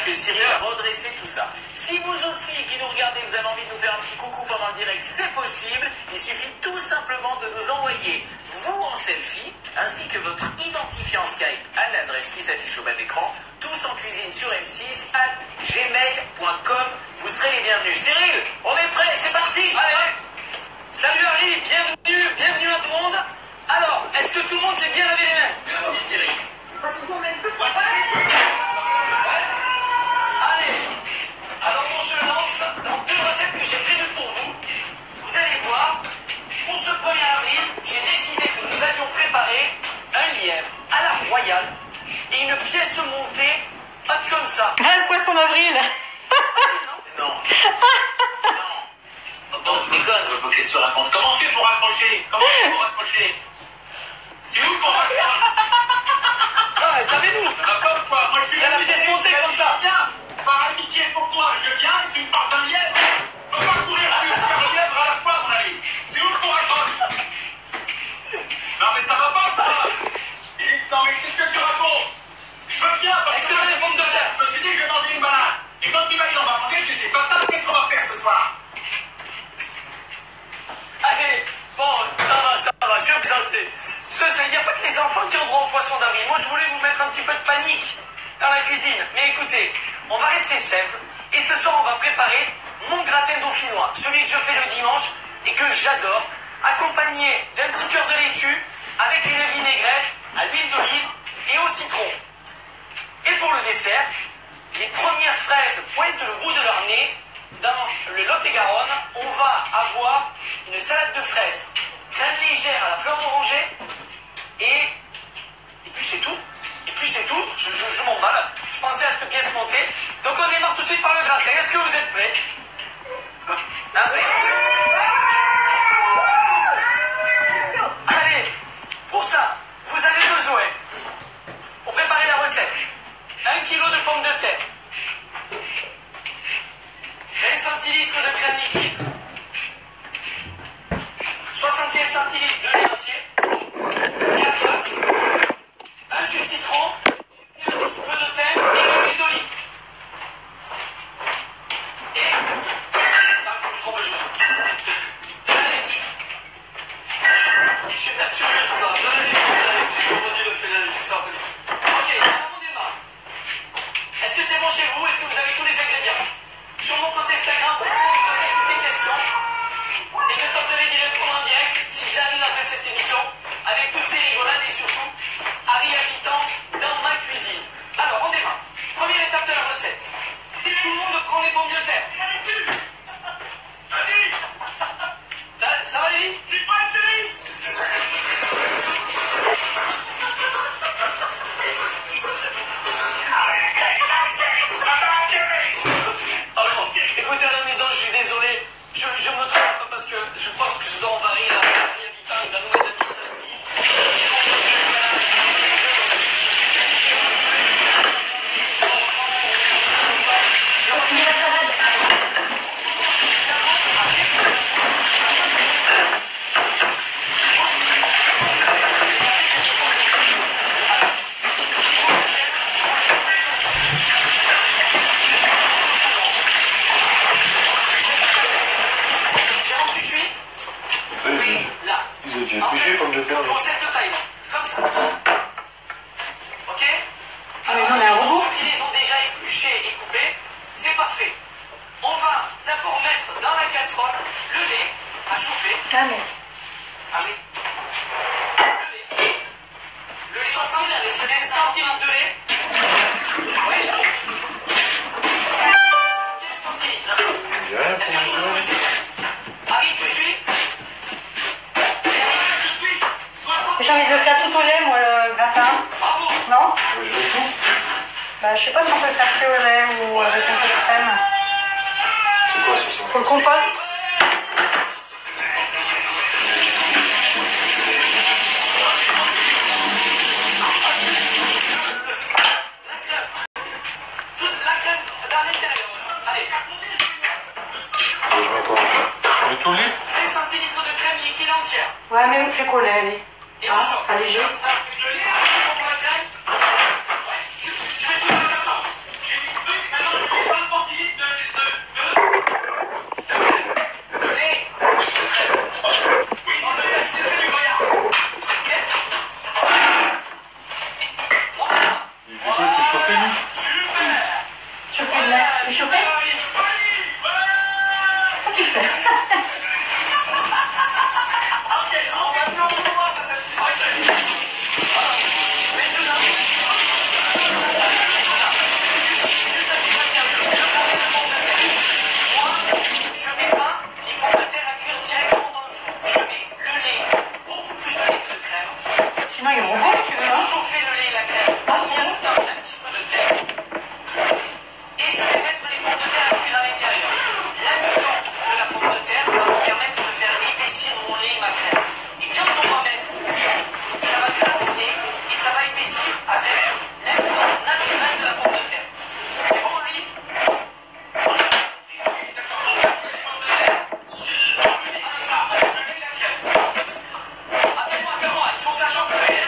que Cyril a redressé tout ça. Si vous aussi, qui nous regardez, vous avez envie de nous faire un petit coucou pendant le direct, c'est possible. Il suffit tout simplement de nous envoyer vous en selfie, ainsi que votre identifiant Skype à l'adresse qui s'affiche au bas de l'écran, tous en cuisine sur m6@gmail.com. Vous serez les bienvenus. Cyril, on est prêt, c'est parti. Allez. Salut Harry, bienvenue à tout le monde. Alors, est-ce que tout le monde s'est bien lavé les mains? Merci Cyril. Allez, alors on se lance dans 2 recettes que j'ai prévues pour vous. Vous allez voir, pour ce 1er avril, j'ai décidé que nous allions préparer un lièvre à la royale et une pièce montée, hop comme ça. Ah, le poisson d'avril. Non. Non, tu déconnes. Qu'est-ce que tu racontes? Comment tu fais pour raccrocher? C'est où qu'on raccroche? Ah, savez-vous? Comme quoi, moi je suis la pièce montée comme ça. Viens, par amitié pour toi, je viens et tu me parles d'un lièvre. Je peux pas courir sur le lièvre à la fois, mon ami. C'est où qu'on raccroche? Non mais ça va pas, toi. Non mais qu'est-ce que tu racontes? Je veux bien parce Est-ce que t'as des pommes de terre? je me suis dit que je vais manger une banane. Et quand tu m'as dit on va manger, je dis c'est pas ça, qu'est-ce qu'on va faire ce soir? Allez, bon, ça va, je vais plaisanter. Il n'y a pas que les enfants qui ont droit au poisson d'avril. Moi, je voulais vous mettre un petit peu de panique dans la cuisine. Mais écoutez, on va rester simple. Et ce soir, on va préparer mon gratin dauphinois, celui que je fais le dimanche et que j'adore, accompagné d'un petit cœur de laitue avec une vinaigrette à l'huile d'olive et au citron. Et pour le dessert, les premières fraises pointent le bout de leur nez. Dans le Lot-et-Garonne, on va avoir une salade de fraises, crème légère à la fleur d'oranger, et puis c'est tout. Je m'emballe. Je pensais à cette pièce montée. Donc on démarre tout de suite par le gratin. Est-ce que vous êtes prêts? Allez, pour ça, vous avez besoin, pour préparer la recette, 1 kg de pommes de terre, 20 centilitres de crème liquide, 75 centilitres de lait entier, 4 œufs, un jus de citron, un petit peu de thym et de l'huile d'olive. Et, je trompe le jeu. De la laitue. Je suis naturel ce soir. De la laitue. Aujourd'hui, le fait de la laitue, ça va pas du tout. Ok, alors on démarre. Est-ce que c'est bon chez vous? Est-ce que vous avez tous les ingrédients? Sur mon compte Instagram, vous pouvez me poser toutes les questions. Et je tenterai d'y répondre en direct si j'arrive à faire cette émission avec toutes ces rigolades et surtout Harry habitant dans ma cuisine. Alors, on démarre. Première étape de la recette. Si tout le monde prend les pommes de terre. Ça va, Lévi? Écoutez, à la maison, je suis désolé. Je me trompe parce que je pense que je dois en varier là. Harry habitant, il va nous mettre la mise à la cuisine. J'ai compris que pour cette taille, comme ça. Ok? Alors, ceux qui les ont déjà épluchés et coupés, c'est parfait. On va d'abord mettre dans la casserole le lait à chauffer. Ah oui. Le lait 60, c'est 1 centilitre de lait. Oui. 15 centilitres. Est-ce que je me suis? Harry, tu suis? J'ai envie de faire tout au lait, moi, le gratin. Bravo. Non? Bah, je sais pas si on peut le faire que au lait ou avec un peu de crème. C'est quoi ce son? Faut le compost. La crème dans l'intérieur. Allez. Je mets quoi? Je mets tout le lit? 20 centilitres de crème liquide entière. Ouais, mais on fait qu'au lait, allez. Et on chauffe. Allégé. Le lait, c'est bon pour la crème? Ouais. Tu mets tout dans la casserole. centilitres de lait. De crème. Oui, c'est de crème, c'est le lait du gruyère. Ok. Il fait quoi? Il fait chauffer, lui? Super. Chauffer le lait. C'est chauffé? Qu'est-ce que tu fais? Ok, on va plus en vouloir de cette musique. Maintenant, juste un petit maintien, le carré de pommes de terre. Moi, je mets pas les pommes de terre à cuire directement dans le four. Je mets le lait, beaucoup plus de lait que de crème. Sinon, il y a mon goût, tu veux, hein? Chauffer le lait et la crème en y ajoutant un petit peu de thé. Et je vais mettre les pommes de terre à cuire à l'intérieur. L'amidon de la pomme de terre va me permettre de faire épaissir mon lait et ma crème. Et quand on va mettre le fond, ça va gratiner et ça va épaissir avec l'amidon naturel de la pomme de terre. C'est bon, lui? Attends-moi, il faut que ça chauffe le lait.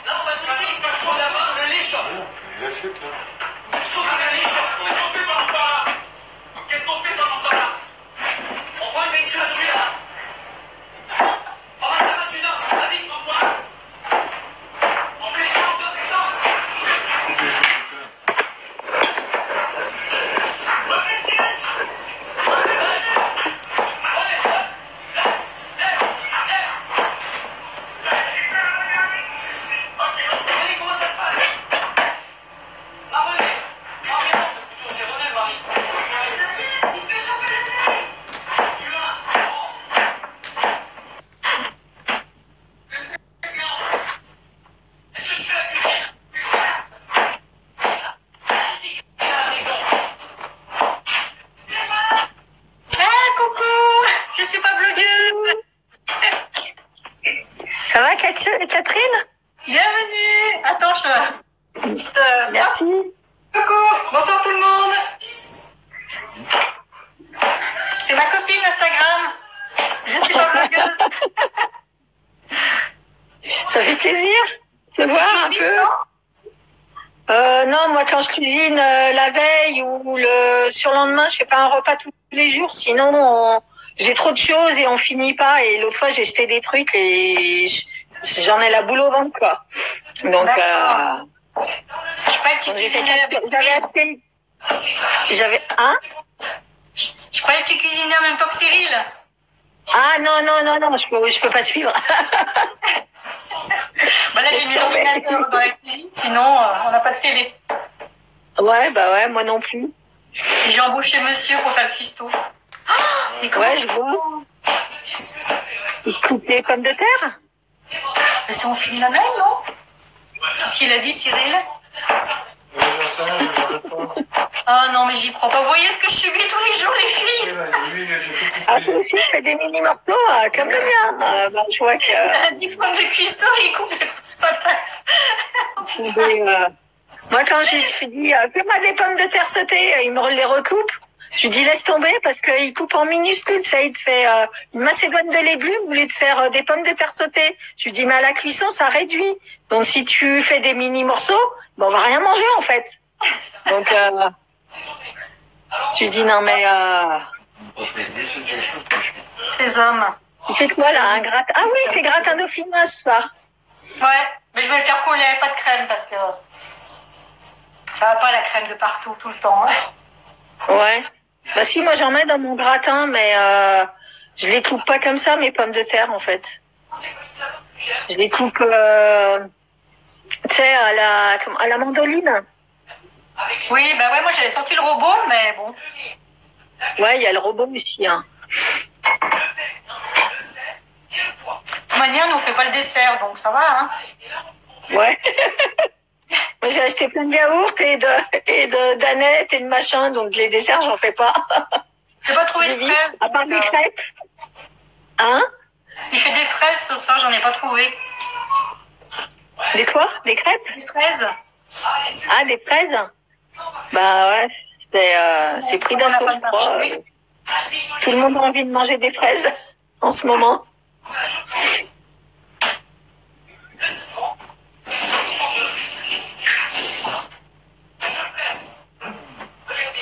Non, pas tout de suite, il faut d'abord que le lait chauffe. Il est l'assiette, là. Il faut que le lait chauffe. Qu'est-ce qu'on fait pendant ce temps-là? On prend une lecture à celui-là. Oh, ça va, tu danses. Vas-y, on voit. On fait les coups de distance. Regardez comment ça se passe. René, plutôt, c'est René le mari. Tu vas. Est-ce que tu fais la cuisine? À la maison. Ah, coucou! Je suis pas blogueuse! Ça va, Catherine? Bienvenue! Attends, Merci. Coucou! Bonsoir tout le monde! C'est ma copine Instagram. Je suis pas blogueuse. Ça fait plaisir de voir un peu. Non, moi quand je cuisine la veille ou le surlendemain, je fais pas un repas tous les jours, sinon j'ai trop de choses et on finit pas. Et l'autre fois j'ai jeté des trucs et j'en ai la boule au ventre, quoi. Donc Je croyais que tu cuisinais avec j'avais Cyril. acheté. Je croyais que tu cuisinais en même temps que Cyril. Ah non, je peux pas suivre. Bah là, j'ai mis l'ordinateur dans la cuisine, sinon on n'a pas de télé. Ouais, moi non plus. Et j'ai embauché monsieur pour faire le cuistot. Ouais, je vois. Il coupe les pommes de terre. Mais c'est en film la même, non? C'est ce qu'il a dit, Cyril. Ah non, mais j'y crois pas. Vous voyez ce que je subis tous les jours, les filles? Ah, toi aussi, tu fais des mini morceaux comme le mien. Je vois que... Un diplôme de cuistot, il coupe les patates. Moi, quand je lui dis fais-moi des pommes de terre sautées, il me les recoupe. Je lui dis laisse tomber parce qu'il coupe en minuscules. Ça, il te fait une macédoine de légumes au lieu de faire des pommes de terre sautées. Je lui dis mais à la cuisson, ça réduit. Donc si tu fais des mini morceaux, ben, on va rien manger en fait. Donc tu dis non mais Ces hommes. il fait quoi là, un gratin? Ah oui, c'est gratin dauphinois ce soir. Ouais, mais je vais le faire coller avec pas de crème parce que ça va pas la crème de partout tout le temps. Hein. Ouais. Bah si, moi j'en mets dans mon gratin, mais je les coupe pas comme ça, mes pommes de terre en fait. Je les coupe, tu sais, à la mandoline. Oui, bah ouais, moi j'avais sorti le robot, mais bon. Ouais, il y a le robot aussi. Hein. De toute manière, nous on fait pas le dessert, donc ça va. Hein. Ouais. Moi j'ai acheté plein de yaourts et d'anettes et de machin, donc les desserts j'en fais pas. J'ai pas trouvé de fraises. À part des crêpes. Hein? Il fait des fraises ce soir, j'en ai pas trouvé. Des quoi? Des crêpes? Des fraises? Ah, des fraises? Bah ouais, c'est pris d'un coup, je crois. Tout le monde a envie de manger des fraises en ce moment.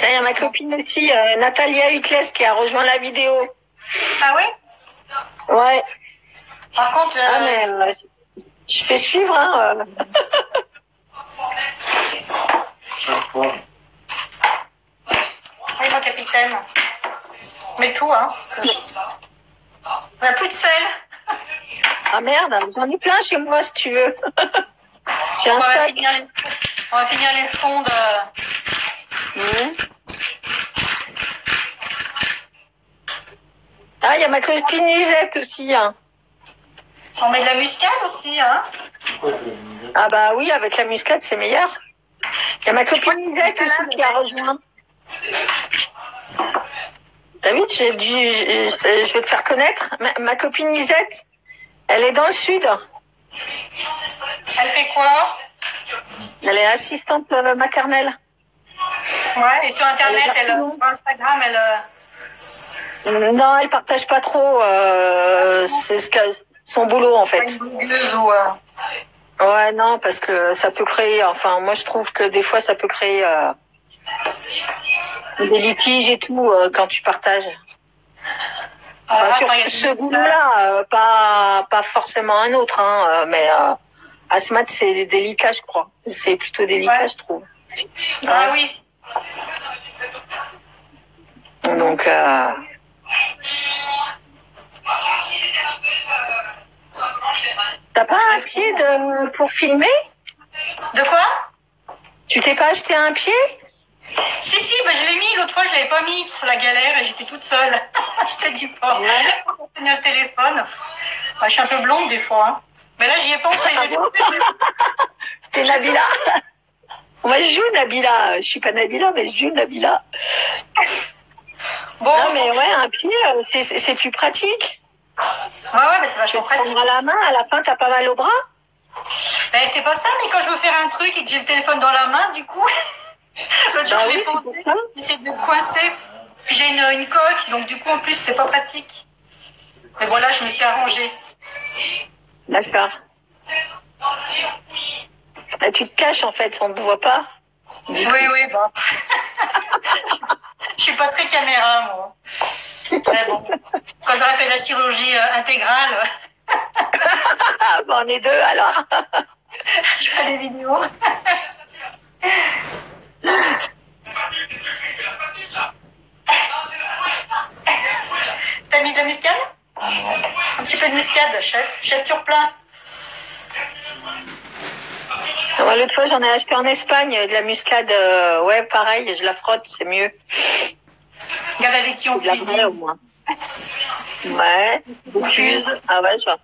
Il y a ma copine aussi, Natalia Hucles, qui a rejoint la vidéo. Ah oui? Ouais. Par contre, Ah, mais je fais suivre, hein. oui, mon capitaine. Mais tout, hein. On n'a plus de sel. Ah merde, j'en ai plein chez moi si tu veux. J'ai un On va stock. finir les fonds de... Ah, il y a ma copine Lisette aussi. Hein. On met de la muscade aussi, hein. Ah bah oui, avec la muscade, c'est meilleur. Il y a ma copine Lisette aussi qui a rejoint. T'as vu, je vais te faire connaître. Ma copine Lisette, elle est dans le sud. Elle fait quoi? Elle est assistante maternelle. Ouais, et sur Internet, sur Instagram, Non, elle partage pas trop. C'est son boulot en fait. Ouais, non, parce que ça peut créer. Enfin, moi, je trouve que des fois, ça peut créer des litiges et tout quand tu partages. Sur ce boulot-là, pas forcément un autre, hein, mais Asmat, c'est délicat, je crois. C'est plutôt délicat, je trouve. Ah oui. Donc, t'as pas un pied pour filmer? De quoi? Tu t'es pas acheté un pied? Si, bah, je l'ai mis. L'autre fois, je l'avais pas mis sur la galère et j'étais toute seule. Je te dis pas. Pour tenir le téléphone. Bah, je suis un peu blonde des fois. Hein. Mais là, j'y ai pensé. C'était Nabila. Moi, je joue Nabila. Je suis pas Nabila, mais je joue Nabila. Bon, non, mais ouais, un pied, c'est plus pratique. Ouais, mais c'est vachement pratique. Tu prends la main, à la fin, t'as pas mal au bras? Ben, c'est pas ça, mais quand je veux faire un truc et que j'ai le téléphone dans la main, du coup, l'autre jour, je l'ai posé, j'essaie de le coincer. Puis j'ai une coque, donc du coup, en plus, c'est pas pratique. Mais voilà, je me suis arrangée. D'accord. Bah, tu te caches, en fait, on ne te voit pas. Oui, bon. Je suis pas très caméra, moi. Mais bon, quand j'aurai fait la chirurgie intégrale... Ah, bon, on est deux, alors. Je ferai des vidéos. T'as mis de la muscade? Un petit peu de muscade, chef turpin. L'autre fois, j'en ai acheté en Espagne, de la muscade. Ouais, pareil, je la frotte, c'est mieux. Regarde avec qui on cuisine. Au moins. Ouais, confuse. Ah ouais, je vois.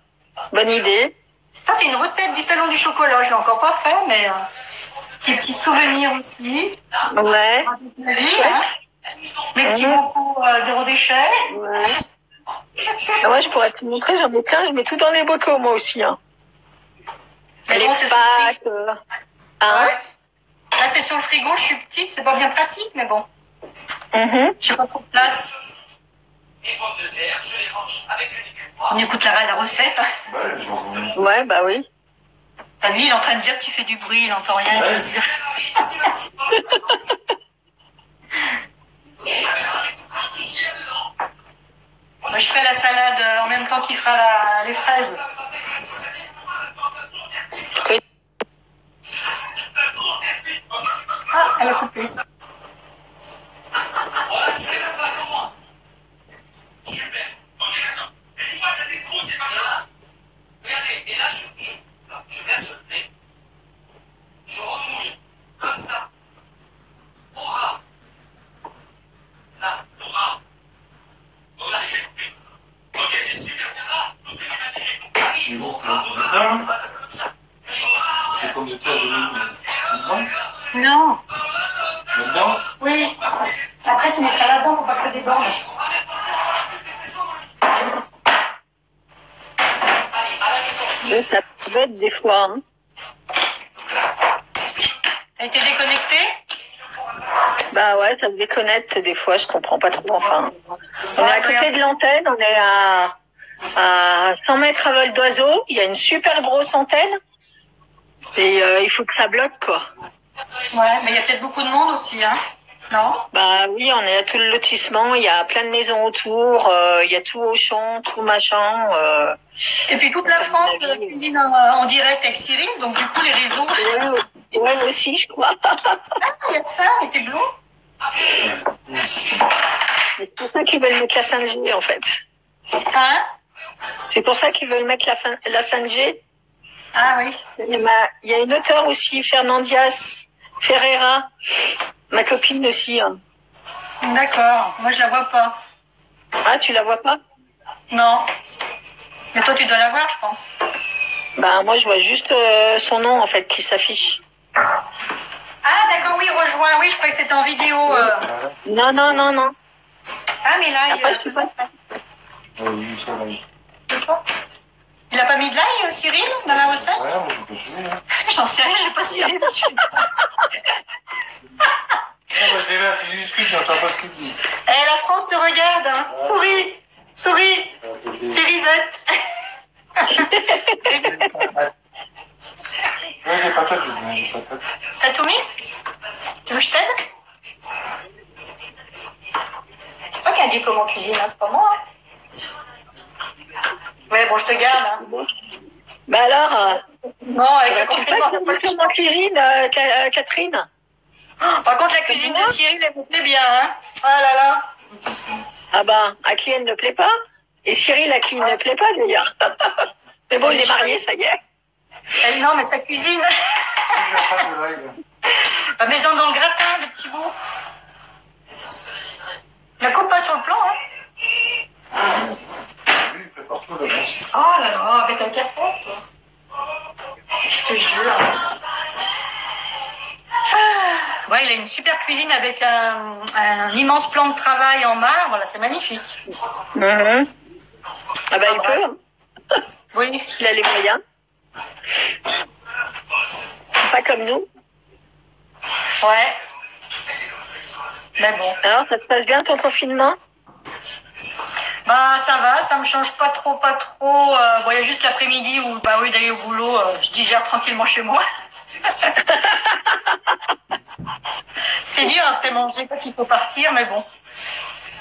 Bonne idée. Ça, c'est une recette du salon du chocolat. Je l'ai encore pas fait, mais petits souvenirs aussi. Ouais. Hein. Mes petits bocaux zéro déchet. Ouais. Moi, je pourrais te montrer, j'en ai plein, je mets tout dans les bocaux, moi aussi. Hein. Mais les bon, pâtes. Hein. Ouais. Là, c'est sur le frigo, je suis petite, c'est pas bien pratique, mais bon. J'ai pas trop de place. On écoute la recette. Hein. Ouais, bah oui. T'as vu, il est en train de dire que tu fais du bruit, il entend rien. Ouais. Moi, je fais la salade en même temps qu'il fera les fraises. Oui. Ah, elle a coupé. Super. Ok, d'accord. Mais pourquoi t'as des trous, c'est pas grave. Regardez, et là, je verse le lait. Je remouille, comme ça. Au ras. Là, au ras. Au ras, j'ai coupé. Ok, c'est super bien là. Tout ce que tu m'as dit, j'ai compris. Au ras, voilà, comme ça. C'est comme de terre de Non. Maintenant? Oui. Après, tu mettras là-dedans pour pas que ça déborde. Ça peut être des fois. Hein. T'as été déconnecté? Bah ouais, ça se déconnecte des fois, je comprends pas trop. Enfin, on est à côté de l'antenne, on est à 100 mètres à vol d'oiseau. Il y a une super grosse antenne et il faut que ça bloque, quoi. Ouais, mais il y a peut-être beaucoup de monde aussi, hein. Non? Bah oui, on est à tout le lotissement, il y a plein de maisons autour, il y a tout Auchan, tout machin. Et puis toute la France cuisine en direct avec Cyril, donc du coup les réseaux. Ouais, moi aussi, je crois. Ah, il y a ça, et t'es blond? C'est pour ça qu'ils veulent mettre la 5G, en fait. Hein? C'est pour ça qu'ils veulent mettre la 5G. Ah oui. Il y a une auteure aussi, Fernandias Ferreira, ma copine aussi. Hein. D'accord, moi je la vois pas. Ah, tu la vois pas? Non. Mais toi tu dois la voir, je pense. Bah moi je vois juste son nom en fait qui s'affiche. Ah d'accord, oui, rejoins. Oui, je croyais que c'était en vidéo. Non. Ah mais là, Après, je sais pas. il a pas mis de l'ail, Cyril, dans la recette? Ouais, moi, je peux suivre, hein. J'en sais rien, j'ai pas suivi. Ah, bah, t'es là, tu discutes, j'entends pas ce que tu dis. Eh, la France te regarde, hein. Souris, Férisette. Ouais, des patates, je dis, des patates. T'as tout mis? Tu veux que je t'aide? C'est toi qui as un diplôme en cuisine, hein, c'est pas moi. Hein. Ouais, bon, je te garde. Hein. Bah alors, Non, avec le tu confinement, pas c'est pas le que en cuisine, Catherine. Par contre, la cuisine de Cyril, elle me plaît bien. Hein. Ah là là. Ah bah, à qui elle ne plaît pas? Et Cyril, à qui il ne plaît pas d'ailleurs. Mais bon, il est marié, ça y est. Elle, non, mais sa cuisine. Il n'y a pas de règles. La maison dans le gratin, des petits bouts. La coupe pas sur le plan, hein. Lui, il prépare tout là-bas. Oh là là, avec un café, toi. Je te jure. Ouais, il a une super cuisine avec un immense plan de travail en marbre. Là, c'est magnifique. Mhm. Ah bah il peut. Hein. Oui. Il a les moyens. Pas comme nous. Ouais. Mais bon. Alors, ça se passe bien ton confinement? Bah ça va, ça me change pas trop. Bon, il y a juste l'après-midi où, bah oui, d'aller au boulot, je digère tranquillement chez moi. C'est dur après manger quand il faut partir, mais bon.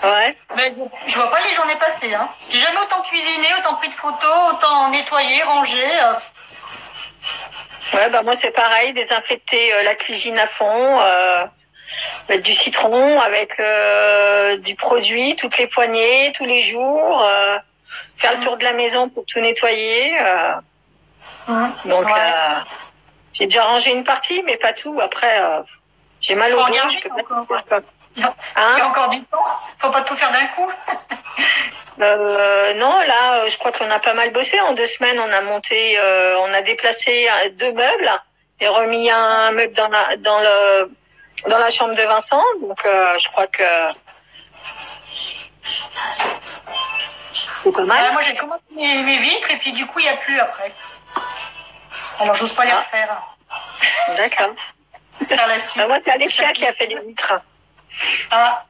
Ouais. Mais je vois pas les journées passer. Hein. J'ai jamais autant cuisiné, autant pris de photos, autant nettoyé, rangé. Ouais, bah moi c'est pareil, désinfecter la cuisine à fond, mettre du citron avec du produit, toutes les poignées, tous les jours, faire le tour de la maison pour tout nettoyer. Donc ouais. j'ai déjà rangé une partie, mais pas tout. Après, j'ai mal au dos, je peux pas faire ça. Il y a encore du temps, faut pas tout faire d'un coup. Non, là, je crois qu'on a pas mal bossé. En 2 semaines, on a monté, on a déplacé 2 meubles et remis un meuble dans la chambre de Vincent. Donc, je crois que c'est pas mal. Moi, j'ai commencé mes vitres et puis du coup, il n'y a plus après. Alors, j'ose pas les refaire. D'accord. Faire la suite. Moi, c'est Alexia qui a fait les vitres. Ah.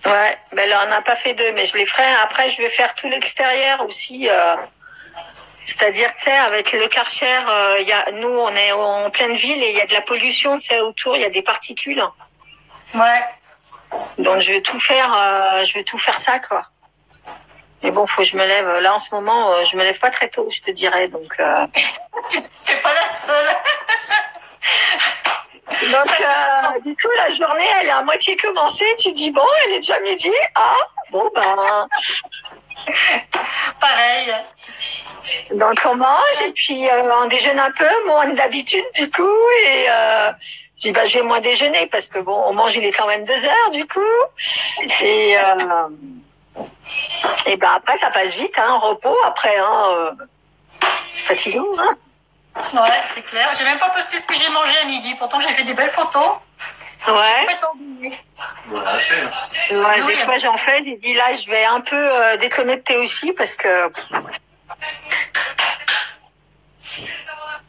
Ouais, ben là, on n'a pas fait 2, mais je les ferai. Après, je vais faire tout l'extérieur aussi. C'est-à-dire que avec le Karcher, nous, on est en pleine ville et il y a de la pollution, autour, il y a des particules. Ouais. Donc, je vais tout faire ça, quoi. Mais bon, faut que je me lève. Là, en ce moment, je me lève pas très tôt, je te dirais. Donc, c'est pas la seule. Donc, du coup, la journée, elle est à moitié commencée. Tu dis, bon, elle est déjà midi. Ah, bon, ben. Pareil. Donc, on mange et puis on déjeune un peu, moins d'habitude, du coup. Et je dis, bah, je vais moins déjeuner parce que, bon, on mange, il est quand même 2 heures, du coup. Et ben après, ça passe vite, hein, repos après, hein. Fatigant, hein. Ouais, c'est clair. J'ai même pas posté ce que j'ai mangé à midi. Pourtant, j'ai fait des belles photos. Ouais. Ouais, Des fois, j'en fais. J'ai dit, là, je vais un peu déconnecter aussi parce que...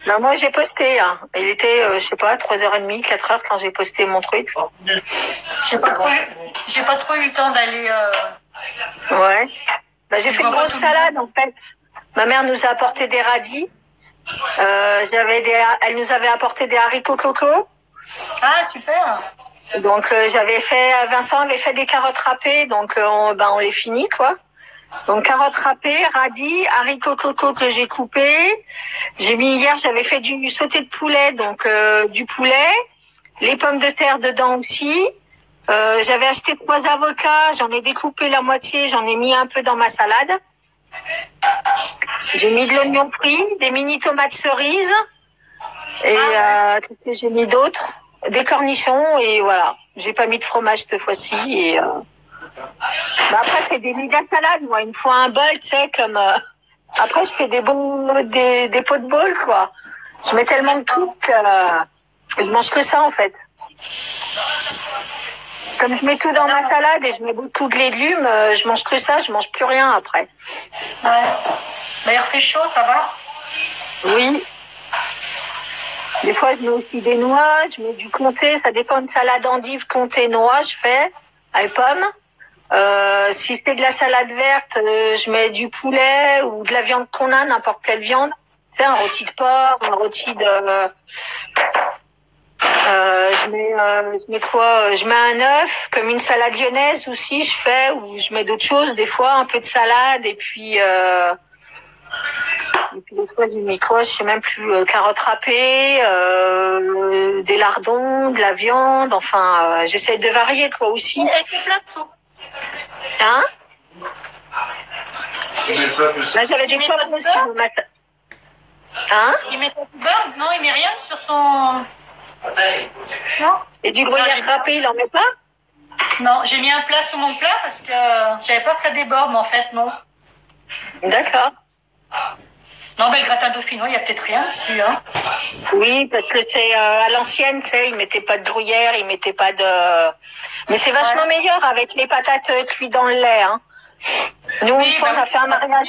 Ben, moi, j'ai posté. Hein. Il était, je sais pas, 3h30, 4h quand j'ai posté mon truc. J'ai pas trop eu le temps d'aller... Ouais. Ben, j'ai fait une grosse salade, en fait. Ma mère nous a apporté des radis. Elle nous avait apporté des haricots coco. Ah, super. Donc Vincent avait fait des carottes râpées, donc on les finit quoi. Donc carottes râpées, radis, haricots coco que j'ai coupés. J'ai mis hier, j'avais fait du sauté de poulet, donc du poulet, les pommes de terre dedans aussi. J'avais acheté 3 avocats, j'en ai découpé la moitié, j'en ai mis un peu dans ma salade. J'ai mis de l'oignon frit, des mini tomates cerises et qu'est-ce que j'ai mis d'autres, des cornichons et voilà. J'ai pas mis de fromage cette fois-ci et après c'est des méga salades. Moi, il me faut un bol, tu sais, comme après je fais des pots de bol quoi. Je mets tellement de trucs que je mange que ça en fait. Comme je mets tout dans ma salade et je mets beaucoup de légumes, je mange que ça, je mange plus rien après. Ouais. D'ailleurs, c'est chaud, ça va? Oui. Des fois, je mets aussi des noix, je mets du comté, ça dépend de salade endive, comté, noix, je fais, avec pommes. Si c'est de la salade verte, je mets du poulet ou de la viande qu'on a, n'importe quelle viande. C'est un rôti de porc, un rôti de... je mets quoi? Je mets un œuf, comme une salade lyonnaise aussi, je fais, ou je mets d'autres choses, des fois, un peu de salade, et puis des fois, j'ai mis quoi? Je sais même plus, carottes râpées, des lardons, de la viande, enfin, j'essaie de varier, quoi, aussi. Avec le plat de soupe. Hein? Là, j'avais des fois aussi. Hein? Il met pas du beurre? Non, il met rien sur son... Non. Et du gruyère râpé, il en met pas? Non, j'ai mis un plat sur mon plat parce que j'avais peur que ça déborde, mais en fait, non. D'accord. Non, mais le gratin dauphinois, il y a peut-être rien dessus, hein. Oui, parce que c'est à l'ancienne, tu sais, ils mettaient pas de gruyère, ils mettaient pas de... Mais c'est vachement meilleur avec les patates cuites dans le lait, hein. Nous, une fois, on a fait un mariage,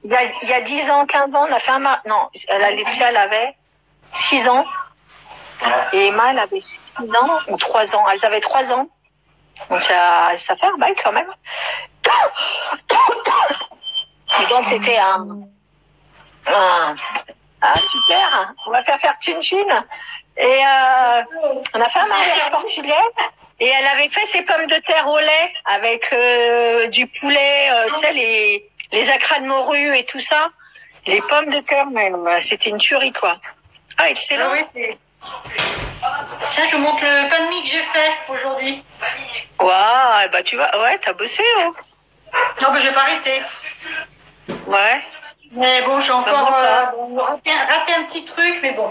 il y a 10 ans, 15 ans, on a fait un mariage... Non, la Laetitia, elle avait 6 ans. Et Emma, elle avait 6 ans ou 3 ans. Elles avaient 3 ans. Donc, ça fait un bail quand même. Et donc, c'était super. On va faire chin-chin. Et on a fait un mariage portugais. Et elle avait fait ses pommes de terre au lait avec du poulet, tu sais, les acras de morue et tout ça. Les pommes de terre même. C'était une tuerie, quoi. Ah, excellent. Oui, c'est... Tiens, je vous montre le pain de mie que j'ai fait aujourd'hui. Waouh, bah tu vois, ouais, t'as bossé, oh. Non, mais j'ai pas arrêté. Ouais. Mais bon, j'ai encore raté un petit truc, mais bon.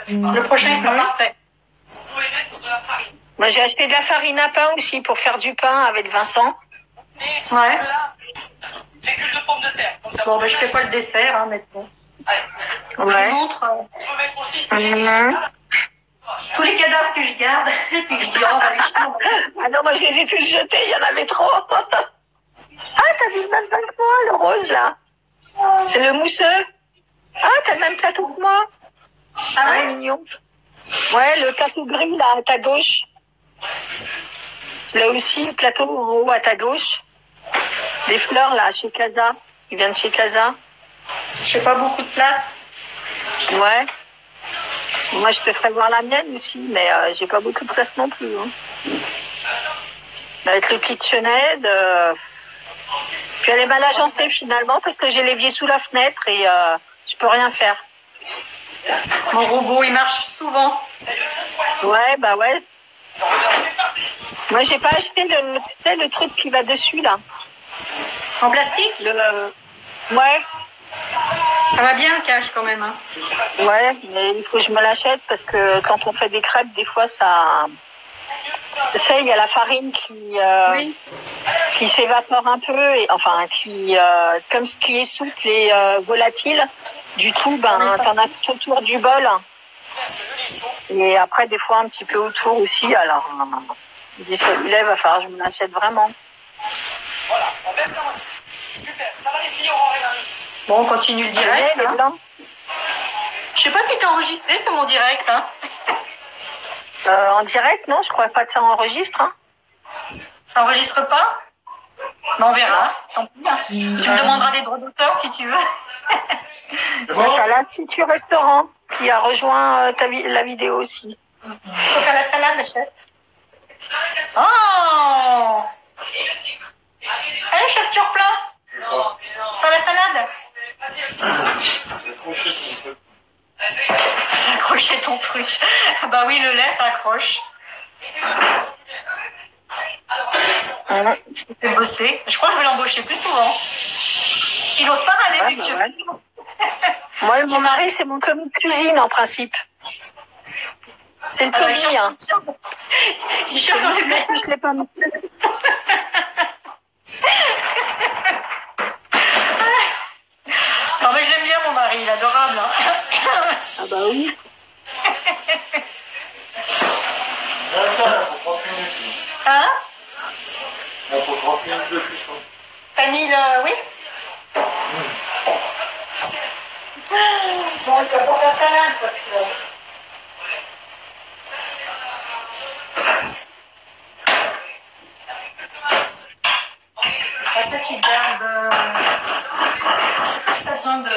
Le prochain, il sera parfait. Moi, j'ai acheté de la farine à pain aussi pour faire du pain avec Vincent. Ouais. Fécule de pommes de terre. Bon, ben, je fais pas le dessert, hein, mais bon. Je vous montre tous les cadavres que je garde. Et puis je dis, oh, on va les jeter. Ah non, moi, je les ai tous jetés, il y en avait trop. Ah, ça fait le même que moi, le rose, là. C'est le mousseux. Ah, t'as le même plateau que moi. Ah, ouais, mignon. Ouais, le plateau gris, là, à ta gauche. Là aussi, le plateau en haut, à ta gauche. Des fleurs, là, chez Casa. Il vient de chez Casa. J'ai pas beaucoup de place. Ouais. Moi, je te ferai voir la mienne aussi, mais j'ai pas beaucoup de place non plus. Hein. Avec le KitchenAid, puis elle est mal agencée finalement parce que j'ai l'évier sous la fenêtre et je peux rien faire. Mon robot, il marche souvent. Ouais, bah ouais. Moi, j'ai pas acheté le truc qui va dessus là. En plastique? Ouais. Ça va bien, le cache quand même. Hein. Ouais, mais il faut que je me l'achète parce que quand on fait des crêpes, des fois ça. Tu sais, il y a la farine qui s'évapore un peu et enfin comme ce qui est souple et volatile. Du coup, ben t'en as tout autour du bol. Et après, des fois un petit peu autour aussi. Alors, celui-là, il va falloir que je me l'achète vraiment. Voilà, on baisse la moitié. Super, ça va les filles, Aurore et Marie. Bon, on continue le direct. Les blancs. Je sais pas si t'as enregistré sur mon direct. Hein. En direct, non, je crois pas que ça enregistre. Hein. Ça enregistre pas? Mais on verra. Tant pis. Hein. Tu me demanderas des droits d'auteur si tu veux. T'as l'Institut Restaurant qui a rejoint la vidéo aussi. Faut faire la salade, la chef. Oh! Allez, chef Turpin. Pas la salade? Accrocher ton truc. Bah oui, le lait, ça accroche. Je vais bosser. Je crois que je vais l'embaucher plus souvent. Il n'ose pas aller vu que Moi, mon mari, c'est mon commis de cuisine en principe. C'est le commis, hein. Il cherche dans les pommes. Non mais je l'aime bien mon mari, il est adorable. Hein. Ah bah oui. Hein? Il faut 30 minutes de cuisson. Fanny, oui? Bon, tu vas pour faire salade, toi, ça, tu gardes. Ça besoin de.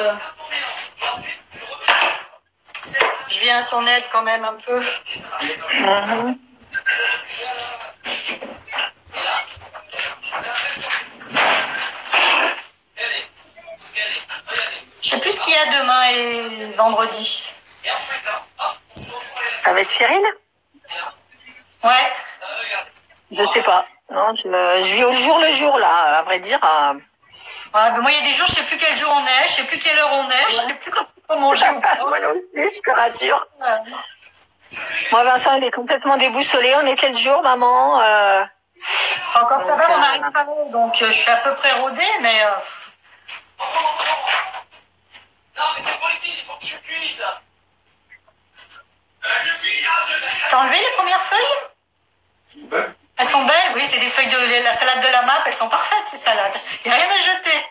Je viens à son aide quand même un peu. Je sais plus ce qu'il y a demain et vendredi. Avec Cyril? Ouais. Je sais pas. Non, je vis au jour le jour, là, à vrai dire. Ouais, ben moi, il y a des jours, je sais plus quel jour on est, je sais plus quelle heure on est, je sais plus comment manger ou pas. Moi aussi, je te rassure. Moi, Vincent, il est complètement déboussolé. On est quel jour, maman? Encore ça va, mon mari travaille, donc je suis à peu près rodée, mais... Non, mais c'est pour les kids, il faut que tu cuises. T'as enlevé les premières feuilles? Ben, Elles sont belles, oui, c'est des feuilles de la salade de la MAP, elles sont parfaites, ces salades. Il n'y a rien à jeter.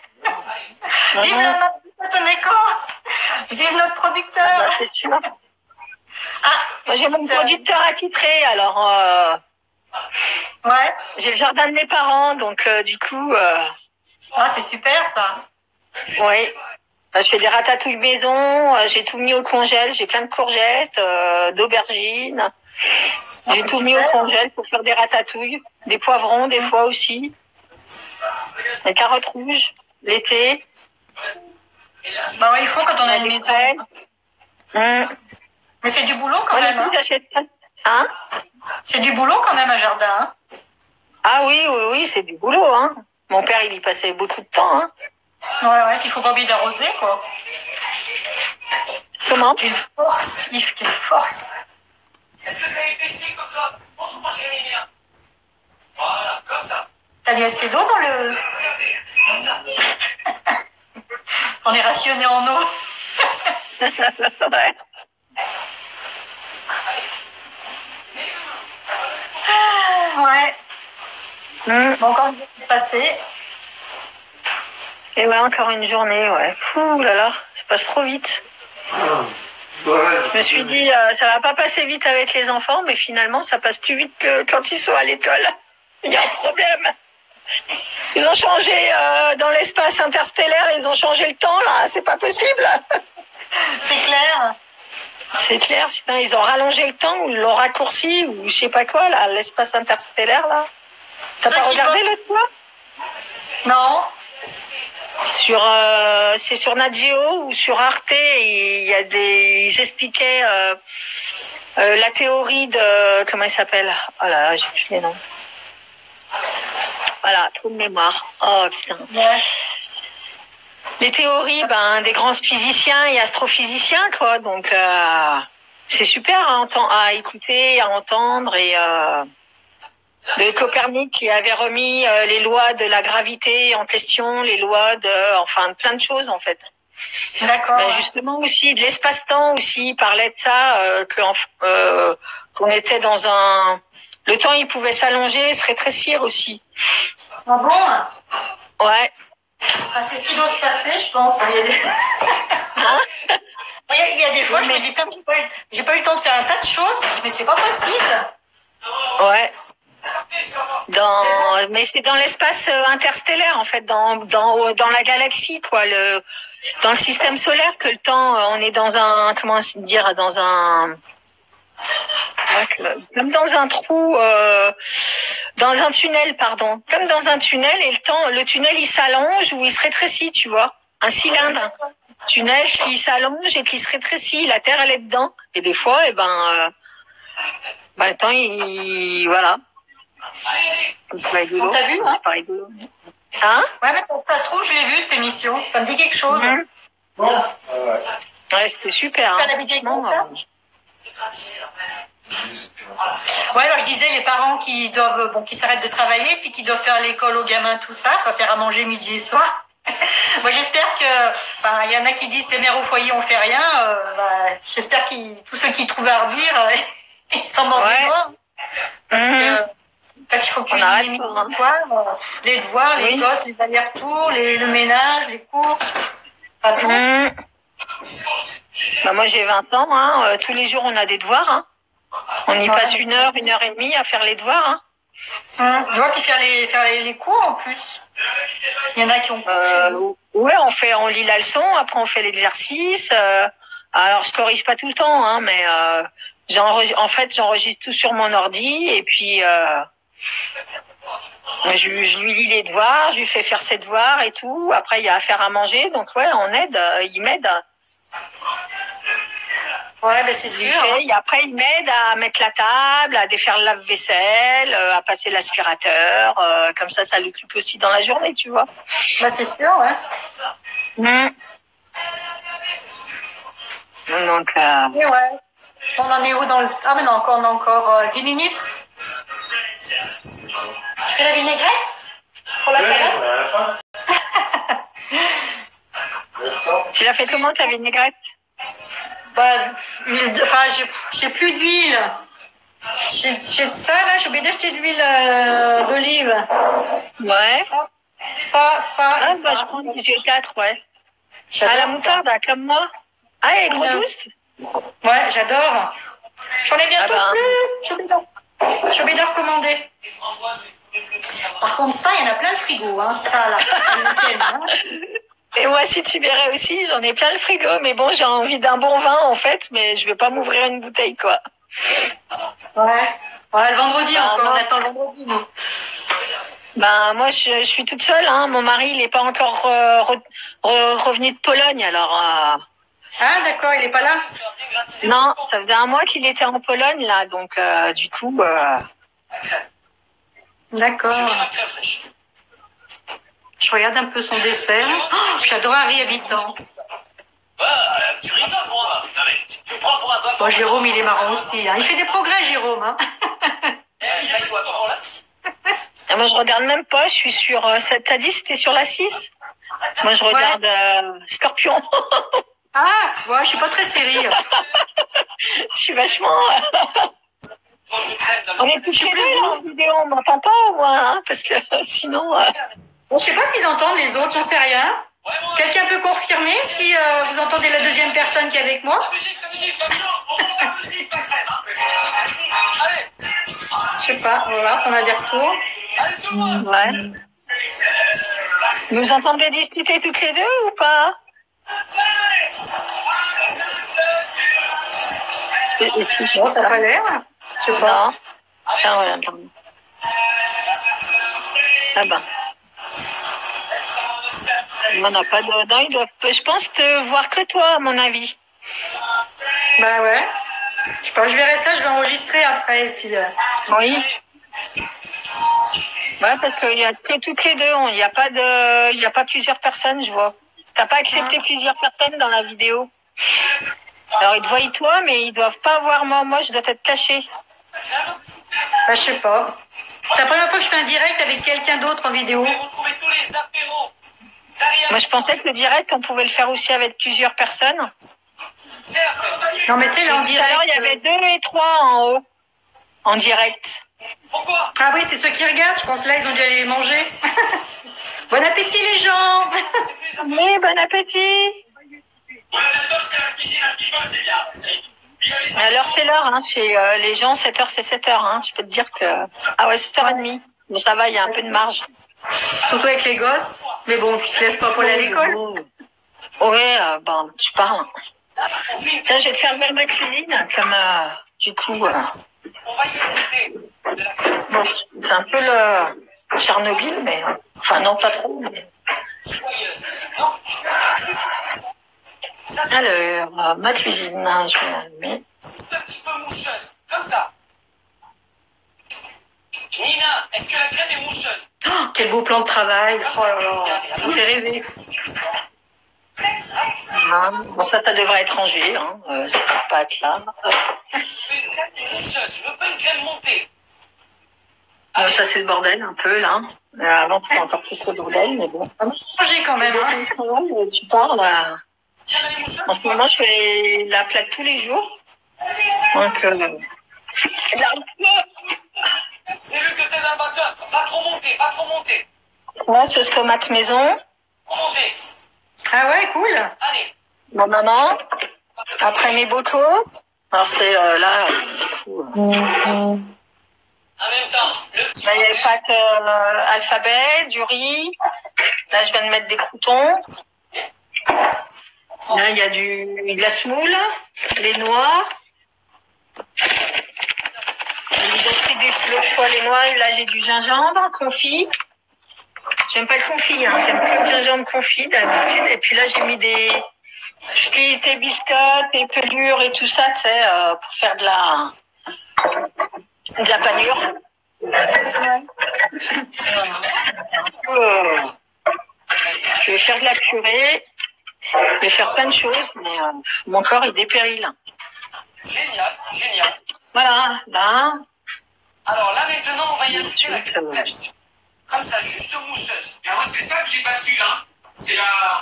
Vive la MAP de Saint-Onécan. Vive notre producteur. Bah, c'est sûr. Ah, Moi, j'ai mon producteur attitré, alors ouais. j'ai le jardin de mes parents, donc du coup, Ah, c'est super, ça. oui. Je fais des ratatouilles maison, j'ai tout mis au congèle, j'ai plein de courgettes, d'aubergines. J'ai tout mis au congèle pour faire des ratatouilles, des poivrons des fois aussi, des carottes rouges, l'été. Bah ouais, il faut quand on a une maison. Mais c'est du boulot quand même. Hein. Hein? C'est du boulot quand même, un jardin. Hein. Ah oui, oui, oui, c'est du boulot. Hein. Mon père, il y passait beaucoup de temps. Hein. Ouais, qu'il faut pas oublier d'arroser, quoi. Comment? Quelle force, Yves, quelle force. Est-ce que ça épaissit comme ça? Montre-moi, chérie, viens. Voilà, comme ça. T'as mis assez d'eau dans le... Comme ça. On est rationné en eau. Ouais. Ouais. Bon, encore une journée passée. Et ouais, encore une journée, ouais. Ouh là là, ça passe trop vite. Je me suis dit, ça va pas passer vite avec les enfants, mais finalement, ça passe plus vite que quand ils sont à l'école. Il y a un problème. Ils ont changé dans l'espace interstellaire, ils ont changé le temps, là. C'est pas possible. C'est clair. C'est clair, putain, ils ont rallongé le temps ou ils l'ont raccourci ou je sais pas quoi, là, l'espace interstellaire, là. T'as pas regardé l'autre fois? Non. C'est sur Nat Geo ou sur Arte, ils expliquaient la théorie de, comment il s'appelle? Oh là, j'ai plus les noms. Voilà, trou de mémoire. Oh putain. Ouais. Les théories, des grands physiciens et astrophysiciens, quoi. Donc c'est super à écouter, à entendre et de Copernic qui avait remis les lois de la gravité en question, les lois de plein de choses en fait. D'accord. Justement aussi de l'espace-temps aussi, il parlait de ça qu'on était dans un, le temps il pouvait s'allonger, se rétrécir aussi. Ah bon? Ouais. Ah, c'est ce qui doit se passer, je pense. Il y a des, il y a des fois, je me dis, putain, j'ai pas eu le temps de faire un tas de choses. Je me dis, mais c'est pas possible. Ouais. Mais c'est dans l'espace interstellaire, en fait, dans la galaxie, quoi, dans le système solaire que le temps, on est dans un, comment dire, dans un Comme dans un trou, dans un tunnel, pardon. Comme dans un tunnel, et le tunnel, il s'allonge ou il se rétrécit, tu vois. Un cylindre. Tunnel qui s'allonge et qui se rétrécit. La terre, elle est dedans. Et des fois, attends, voilà. T'as vu, hein? Hein? Ouais, mais ça se trouve, je l'ai vu, cette émission. Ça me dit quelque chose. Ouais, c'était super. Hein. Ouais, alors je disais, les parents qui s'arrêtent de travailler, puis qui doivent faire l'école aux gamins, tout ça, faire à manger midi et soir. Moi, j'espère que, il y en a qui disent, c'est mères au foyer, on fait rien. J'espère que tous ceux qui trouvent à redire, ils s'en mordent les doigts. Parce que, quand il faut cuisiner midi et soir, les devoirs, les gosses, les allers-retours, le ménage, les courses, pas tout. Moi, j'ai 20 ans, hein. Tous les jours, on a des devoirs, hein. On y passe 1 heure, 1 heure et demie à faire les devoirs, hein. Tu vois, puis faire les cours en plus. Il y en a qui ont ouais, on lit la leçon, après on fait l'exercice. Alors je corrige pas tout le temps, hein, mais j'enregistre tout sur mon ordi et puis je lui lis les devoirs, je lui fais faire ses devoirs et tout. Après il y a à faire à manger, donc ouais, on aide, il m'aide. Ouais, ben c'est sûr. Et après, il m'aide à mettre la table, à défaire le lave-vaisselle, à passer l'aspirateur. Comme ça l'occupe aussi dans la journée, tu vois. Bah, c'est sûr, ouais. Donc, et ouais. On en est où dans le... Ah, mais non, on a encore 10 minutes. Tu fais la vinaigrette pour la salade? Tu l'as fait comment, ta vinaigrette? J'ai plus d'huile. J'ai de ça, là, j'ai oublié d'acheter de l'huile d'olive. Ouais. Je prends du G4, ouais. À la moutarde, comme moi. Ah, elle est trop douce? Ouais, j'adore. J'en ai bientôt plus. J'ai oublié de recommander. Par contre, ça, il y en a plein le frigo, hein. Ça, là. Et moi, si tu verrais aussi, j'en ai plein le frigo. Mais bon, j'ai envie d'un bon vin, en fait, mais je vais pas m'ouvrir une bouteille, quoi. Ouais, le vendredi encore. On attend le vendredi, nous. Moi, je suis toute seule, hein. Mon mari, il est pas encore revenu de Pologne, alors... Ah, d'accord, il est pas là? Non, ça faisait 1 mois qu'il était en Pologne, là, donc du coup... D'accord. Je regarde un peu son dessert. Oh, j'adore Harry Habitant. Tu rigoles, moi. Tu me prends pour un doigt. Bon, Jérôme, il est marrant aussi. Hein. Il fait des progrès, Jérôme. Hein. Moi, je regarde même pas. Je suis sur... T'as dit c'était sur la 6? Moi, je regarde Scorpion. Je suis pas très série. Je suis vachement... On est tous les deux en vidéo, on m'entend pas au moins, hein, parce que sinon... Je sais pas s'ils entendent les autres, j'en sais rien. Quelqu'un peut confirmer si vous entendez la deuxième personne qui est avec moi? Je sais pas, on va voir si on a des retours. Ouais. Vous entendez discuter toutes les deux ou pas? Bon, ça n'a pas l'air. Je sais pas. Ah ouais, attends. Ah ben. On n'a pas de... Non, ils doivent, je pense, te voir que toi, à mon avis. Bah ouais. Je sais pas, je verrai ça, je vais enregistrer après. Et puis, Oui. Ouais, parce qu'il y a que toutes les deux. Il n'y a pas plusieurs personnes, je vois. T'as pas accepté plusieurs personnes dans la vidéo. Alors, ils te voient toi, mais ils doivent pas voir moi. Moi, je dois être cachée. Bah, je sais pas. C'est la première fois que je fais un direct avec quelqu'un d'autre en vidéo. Moi, je pensais que le direct, on pouvait le faire aussi avec plusieurs personnes. Non, mais tu sais, là, en direct... Alors, il y avait 2 et 3 en haut, en direct. Pourquoi? Ah oui, c'est ceux qui regardent. Je pense là, ils ont dû aller manger. Bon appétit, les gens. Oui, bon appétit. Alors, c'est l'heure, hein. Chez les gens, 7h, c'est 7h. Hein. Je peux te dire que... Ah ouais, 7h30. Mais ça va, il y a un peu de marge. Surtout avec les gosses. Mais bon, tu te lèves pas pour aller à l'école. Oui, tu parles. Ça, je vais te faire le ma cuisine, comme Du coup, On va y ajouter de la crème bon, c'est un peu le Tchernobyl, mais enfin non, pas trop. Mais... soyeuse. Non, ça c'est Alors, ma cuisine, je vais la mettre. juste un petit peu mousseuse, comme ça. Nina, est-ce que la crème est mousseuse? Oh, quel beau plan de travail. Oh là là, j'ai rêvé. Bon, ça devrait être rangé, hein. Ça ne pas être là. Je veux une crème mousseuse, je veux pas une crème montée. Ça, c'est le bordel, un peu, là. Avant, c'était encore plus le bordel, mais bon. J'ai quand même. Hein. Tu parles, là. Crème elle est mousseuse? En ce moment, je fais la plate tous les jours. Donc, J'ai vu que t'es dans le batteur. Pas trop monté, pas trop monté. là, sauce tomate maison. Trop monté. Ah ouais, cool. Allez. Bon, maman. Après mes bocaux. Alors, c'est là, du coup. En même temps, le petit Là, il y a les matin, pâtes alphabet, du riz. Là, je viens de mettre des croutons. Là, il y a de la semoule, les noix. J'ai pris le choix, les noix. Et là, j'ai du gingembre confit. J'aime pas le confit, hein. J'aime plus le gingembre confit d'habitude. Et puis là, j'ai mis tout ce qui était biscottes et pelures et tout ça, tu sais, pour faire de la panure. Je vais faire de la purée. Je vais faire plein de choses, mais mon corps il dépérit là. génial, génial. Voilà, là. Alors là maintenant, on va y ajouter la crème fraîche. Comme ça, juste mousseuse. Et moi, c'est ça que j'ai battu là. C'est la...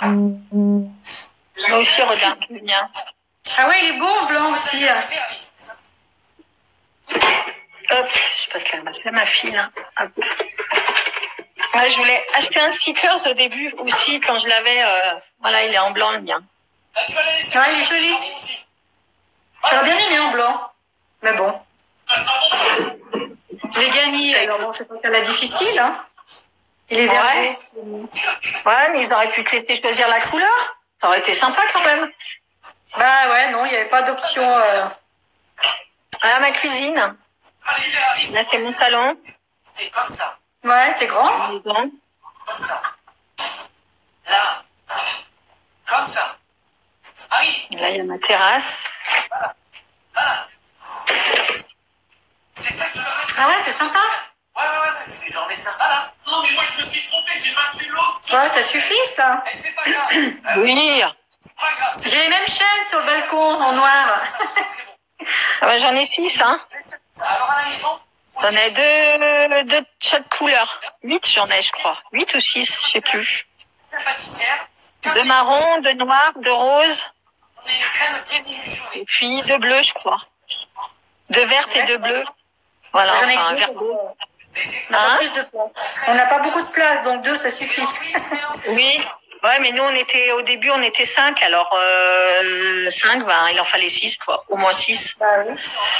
Moi aussi, regarde, le mien. Ah ouais, il est beau en blanc aussi. Hop, je passe la masse à ma fille là. Hop. Ouais, je voulais acheter un stickers au début aussi quand je l'avais. Voilà, il est en blanc le mien. Tu vas la laisser. Ouais, il est joli. J'aurais bien aimé en blanc. Mais bon. Je l'ai gagné, alors bon, c'est pas la difficile, hein. Il est vert. Ouais. Ouais, mais ils auraient pu te laisser choisir la couleur. Ça aurait été sympa quand même. Bah ouais, non, il n'y avait pas d'option. Voilà ma cuisine. Là, c'est mon salon. C'est comme ça. Ouais, c'est grand. Maison. Comme ça. Là. Comme ça. Harry. Là, il y a ma terrasse. Voilà. C'est ça que tu vas mettre. Ah ouais, c'est sympa. Ouais, c'est des journées sympas là. Non, mais moi je me suis trompé, j'ai battu l'autre. Ouais, ça suffit, ça. Et c'est pas grave. Oui. C'est pas grave. J'ai les mêmes chaînes sur le balcon en noir. C'est bon. Ah bah, j'en ai 6, hein. Alors à la maison. J'en ai deux de chaque couleur. 8, j'en ai, je crois. 8 ou 6, je sais plus. Pâtissière. 2 marron, 2 noir, 2 rose. On a une crème bien illustrée. Et puis 2 bleus, je crois. 2 vertes et 2 bleus. Voilà, J'en ai enfin, un deux, vert. on n'a pas Hein? plus de place. On n'a pas beaucoup de place, donc 2, ça suffit. Oui. Ouais, mais nous, au début, on était 5. Alors, 5, ben, il en fallait 6, quoi. Au moins 6. Bah oui,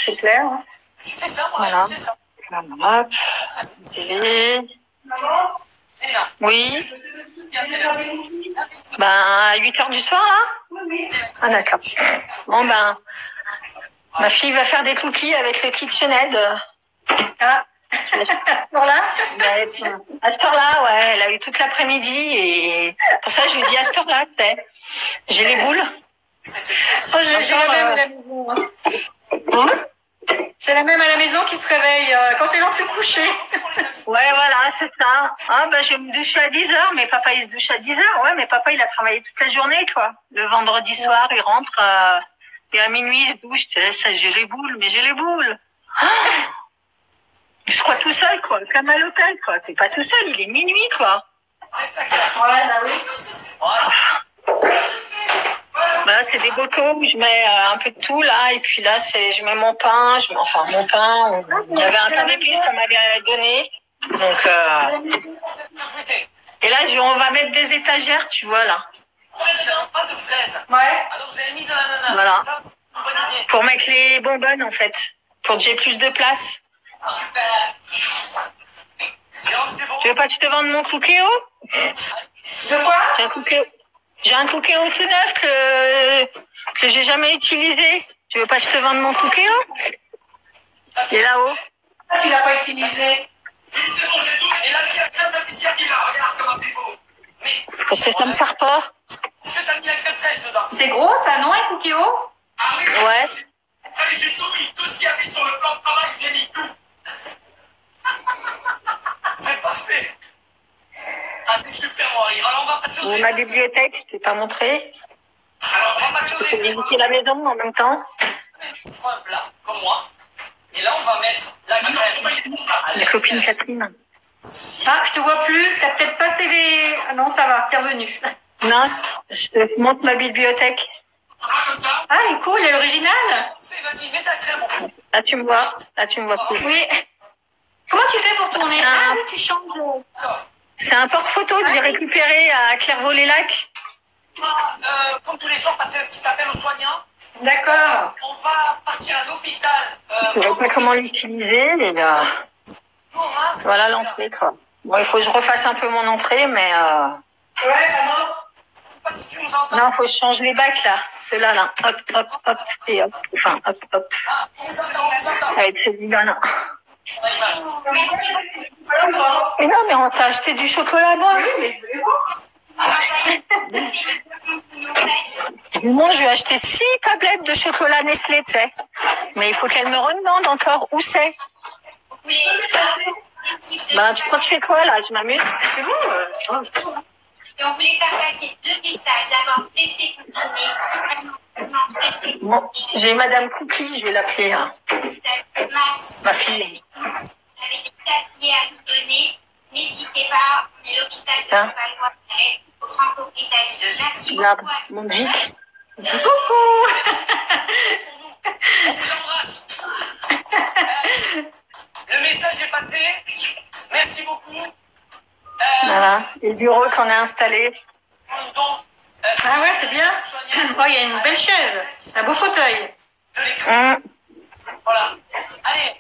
c'est clair. Hein. C'est ça, Voilà. c'est ça. Voilà. Télé. Et là. Oui. Ben, à 8h du soir, là? Ah, d'accord. Bon, ben, ma fille va faire des cookies avec le KitchenAid. Ah, à ce là À cette heure-là, ouais, elle a eu toute l'après-midi et pour ça, je lui dis à cette heure-là, tu sais. J'ai les boules. Oh, j'ai la même à la maison. Hein. Hein? J'ai la même à la maison qui se réveille quand elle va se coucher. Ouais, voilà, c'est ça. Ah, bah, je vais me doucher à 10h, mais papa, il se douche à 10h. Ouais, mais papa, il a travaillé toute la journée, toi. Le vendredi soir, il rentre, et à minuit, il se douche. Ça, j'ai les boules, mais j'ai les boules. Ah, je crois tout seul, quoi. Comme à l'hôtel, quoi. T'es pas tout seul, il est minuit, quoi. Ouais, bah oui. Là, c'est des bocaux où je mets un peu de tout, là. Et puis là, je mets mon pain. Mon pain. Il y avait un pain d'épices qu'on m'avait donné. Donc, et là, on va mettre des étagères, tu vois, là. Pas de fraises. Ouais. Alors vous avez mis de l'ananas. Voilà. Ça, c'est une bonne idée. Pour mettre les bonbonnes, en fait. Pour que j'ai plus de place. Super. Jérôme, c'est bon. Tu veux pas que je te vende mon cookéo? De quoi? J'ai un cookéo tout neuf que j'ai jamais utilisé. Tu veux pas que je te vende mon cookéo? Il est là-haut. Ah, tu l'as pas utilisé. C'est bon, j'ai tout. Et là, il y a crème pâtissière qui est là. Regarde comment c'est beau. Mais. Parce que ça me sert pas. Est-ce que t'as mis la crème fraîche dedans? C'est gros, ça, non, un cookie haut? Ah oui, Ouais. Allez, j'ai tout mis. Tout ce qu'il y avait sur le plan de travail, j'ai mis tout. C'est parfait. Ah, c'est super, mon Henri. Alors, on va passer au Ma dressage. bibliothèque, je t'ai pas montré. Alors, on va passer au Je peux dressage. visiter la maison en même temps. On va un plat, comme moi. Et là, on va mettre la crème. Ma copine Catherine. Ah, je te vois plus. T'as peut-être passé les... Ah non, ça va, t'es revenu. Non, je te montre ma bibliothèque. Comme ça. Ah, elle est cool, elle est originale. Vas-y, mets ta crème au fond. Là, tu me vois. Là, tu me vois plus. Oui. Comment tu fais pour tourner? Ah oui, tu changes. C'est un porte-photo que j'ai récupéré à Clairvaux-les-Lacs. Comme tous les jours, passer un petit appel aux soignants. D'accord. On va partir à l'hôpital. Je ne sais pas comment l'utiliser. Mais Nora, voilà l'entrée, quoi. Bon, il faut que je refasse un peu mon entrée, mais... Ouais, ça va. Je sais pas si tu nous entends. Non, il faut que je change les bacs, là. Ceux-là, là. Hop, hop, hop. Et hop. Enfin, hop, hop. Ah, on nous entend, on nous entend. Avec celui-là, là. On a l'image. Mais non, mais on t'a acheté du chocolat noir. Moi, je lui ai acheté 6 tablettes de chocolat Nestlé, tu sais. Mais il faut qu'elle me redemande encore où c'est. Ben, tu crois que je fais quoi, là? Je m'amuse. C'est bon. Et on voulait faire passer 2 messages. D'abord, restez confinés. Bon, j'ai Madame Cookie, je vais l'appeler, hein. Max, Ma fille. avec des papiers à nous donner. N'hésitez pas, on est l'hôpital de Hein? Levallois au Franco-Britannique. Merci Regarde, beaucoup. mon Vic. Coucou. On vous embrasse. Le message est passé. Merci beaucoup. Voilà, les bureaux qu'on a installés. Donc, Ah ouais, c'est bien. Oh, il y a une belle chaise. Un beau fauteuil. de l'écran. Voilà. Allez.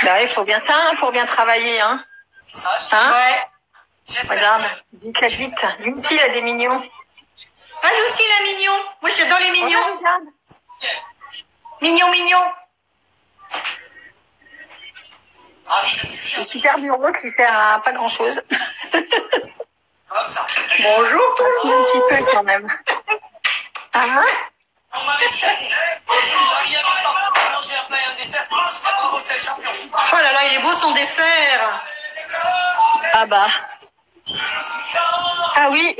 Bah, il faut bien ça, hein, pour bien travailler, hein. Message. Hein? Ouais. Regarde, Vic la vite. Lui aussi, il a des mignons. Ah, lui aussi, il a mignon. Moi, j'adore les mignons. Ouais, regarde. Mignon, mignon. Ah oui, je suis fier. Le super bureau qui sert à pas grand-chose. Comme ça. Bonjour, tout le Un monde. petit peu, quand même. Ah, hein? On m'avait dit. Marie avait pas manger un plat et un dessert. Après l'hôtel champion. Oh là là, il est beau son dessert. Ah bah. Ah oui.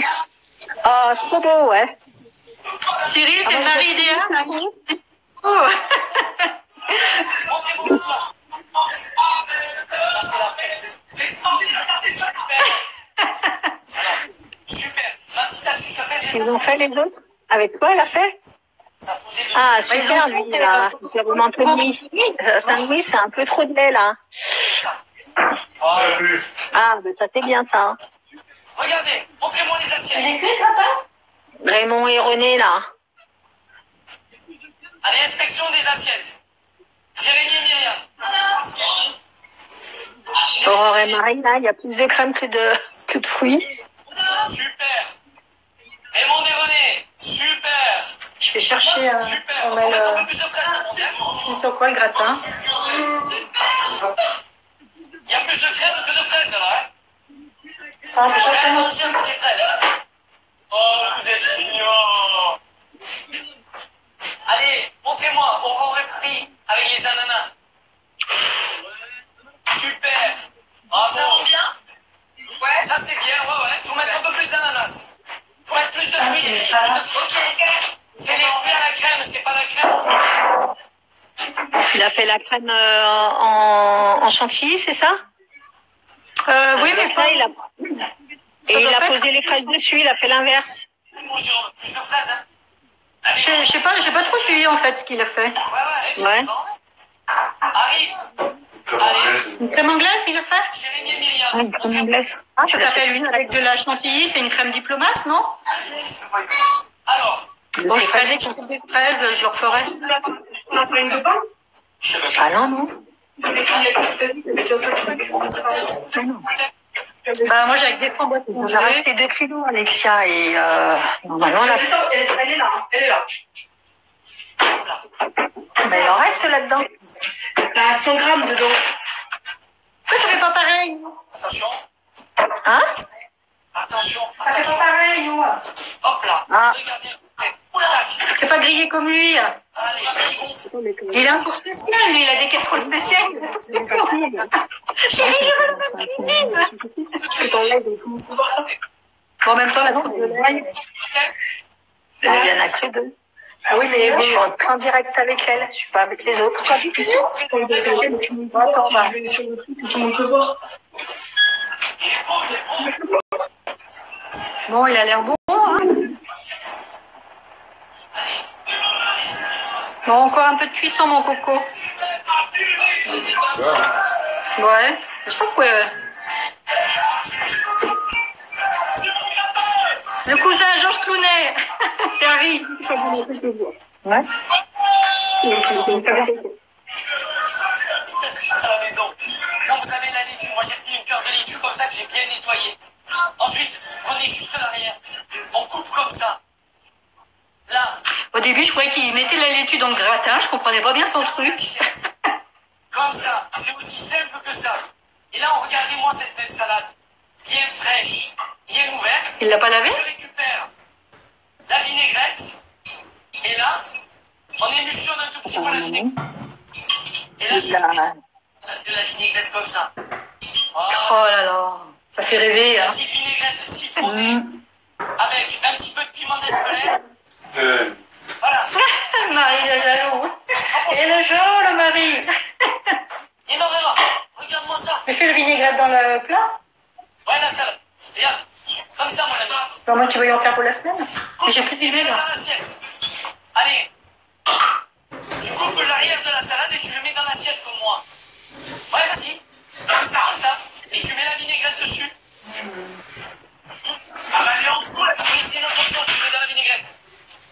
Ah, c'est trop beau, ouais. Cyril, c'est le mari idéal. Hein. Oh. Montrez-vous le plat. Là, c'est la fête. C'est extraordinaire. C'est super. Super. Ma petite astuce de fin Ils ont fait les autres? Avec toi, elle a fait? Ça posait de... Ah, Ils super, ont lui, fait là. les Jérôme Anthony. Saint-Louis, c'est un peu trop de lait, là. Oh, Ah, mais ça, c'est bien, ça. regardez. Montrez-moi les assiettes. Raymond et René, là. Allez, inspection des assiettes. Jérémy et Myriam. Aurore et Marie, là, il y a plus de crème que de fruits. Super. Raymond et René. Super. Je vais chercher Super. on On met va mettre un le... peu plus de fraise. C'est sur quoi le gratin? Il y a plus de crème que de fraises, là, hein. Ah, je vais chercher Allez, un mangez un peu des fraises. Oh, vous êtes mignons. Allez, montrez-moi. Aurore et Marie avec les ananas. Super. Bravo. Ça va bien? Ouais. Ça, c'est bien, ouais. Faut mettre un peu plus d'ananas. Faut mettre plus de fruits. Ok. C'est les fruits à la crème, c'est pas la crème au fruit. Il a fait la crème en chantilly, c'est ça? Oui, mais ça, il a... Et il doit a pas posé être- les fraises dessus, il a fait l'inverse. Mon Jérôme, plus de fraises, hein. Je sais pas, j'ai pas trop suivi en fait ce qu'il a fait. Ouais. Harry, Une crème anglaise, il a fait? Jérémy et Ah, Myriam. une crème anglaise. Ah, ça s'appelle une avec de la chantilly, c'est une crème diplomate, non? Alors, Bon, je ferai des concours des fraises, je leur ferai. Ah non, non. Bah, moi, j'ai avec des framboises On a congelées. resté 2 kilos, Alexia, et normalement, là, Elle est là, elle est là. mais il en reste là-dedans. Bah, 100 grammes dedans. Pourquoi ça fait pas pareil? Attention, Hein? attention, Ça fait pas attention. pareil, nous. Hop là, Ah. regardez. Oula, C'est pas grillé comme lui. allez, Il a un four spécial, lui, il a des casseroles spéciales. Il a des fours spéciaux. Chérie, je veux le cuisine. Bon, en même temps, la danse, Il y en a que deux. ah oui, mais Je suis en direct avec elle, je suis pas avec les autres. Attends, bah. tout le monde peut voir. Bon, il a l'air bon, hein. Bon, encore un peu de cuisson, mon coco. Ouais, je sais pas pourquoi. Le cousin Georges Clooney. C'est Harry. Ouais. à la maison. Quand vous avez la laitue, moi j'ai pris une cœur de laitue comme ça que j'ai bien nettoyé. Ensuite, prenez juste l'arrière. On coupe comme ça. Là. Au début, je croyais qu'il mettait la laitue dans le gratin. Je comprenais pas bien son truc. Comme ça. C'est aussi simple que ça. Et là, regardez-moi cette belle salade. Bien fraîche, bien ouverte. Il l'a pas lavé? Je récupère la vinaigrette. Et là, on émulsionne un tout petit peu la vinaigrette. Et là, je mets de la vinaigrette comme ça. Voilà. Oh là là, ça fait rêver. La Hein. petite vinaigrette citronnée avec un petit peu de piment d'Espelette. Voilà. Marie, le jaloux. Et le jaune, le mari. Et Marera, regarde-moi ça. Mais fais le vinaigrette dans le plat. Ouais, la salade. Regarde. Comme ça, mon ami. Non, moi, tu vas y en faire pour la semaine. Mais j'ai plus de Et mets vinaigre. dans l'assiette. Allez. Tu coupes l'arrière de la salade et tu le mets dans l'assiette comme moi. Ouais, vas-y. Comme ça. Et tu mets la vinaigrette dessus. Ah bah, allez, on fout la vinaigrette. C'est notre option, tu mets dans la vinaigrette.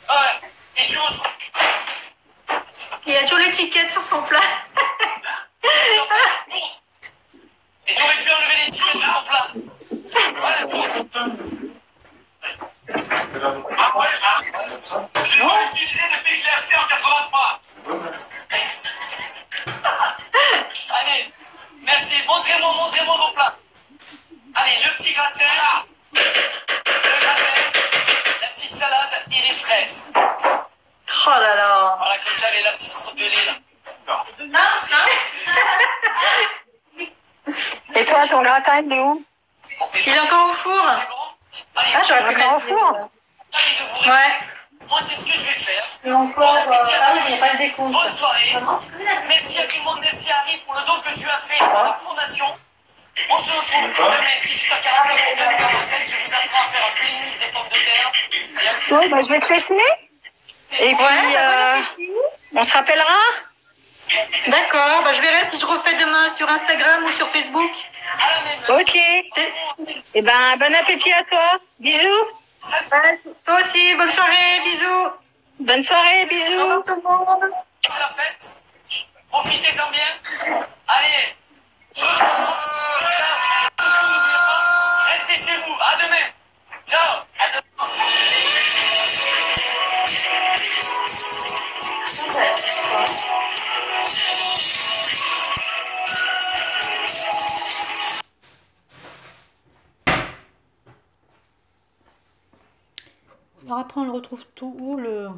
Ouais. Et tu reçois. Il a toujours l'étiquette sur son plat. Et tu aurais pu enlever l'étiquette de ton plat. Voilà, tourne. Je vais pas l'utiliser depuis que je l'ai acheté en 83. Allez, merci. Montrez-moi vos plats. Allez, le petit gratin. Le gratin, la petite salade et les fraises. Oh là là. Voilà, comme ça, la petite croûte de lait là. Et toi, ton gratin, il est où? Bon, Il est encore au four. c'est bon. Allez, Ah, j'aurais pu Encore au mettre. four? allez de vous Ouais. réveiller. Moi, c'est ce que je vais faire. Et encore. Ah oui, il n'y a pas le décompte. Bonne soirée. Merci à tout le monde. Merci Harry pour le don que tu as fait à la fondation. On se retrouve demain 18h45 pour 2 numéros 7. Je vous apprends à faire un playlist des pommes de terre. Et un petit Ouais, bah, je vais te laisser. Et puis, on se rappellera? D'accord, bah, je verrai si je refais demain sur Instagram ou sur Facebook. à la même heure. Ok. Eh ben, bon appétit à toi. Bisous. Toi aussi, bonne soirée, bisous. Bonne soirée, Au bisous. revoir tout le monde. C'est la fête. Profitez-en bien. Allez. Restez chez vous. À demain. Ciao. À demain. Alors après, on le retrouve tout où le...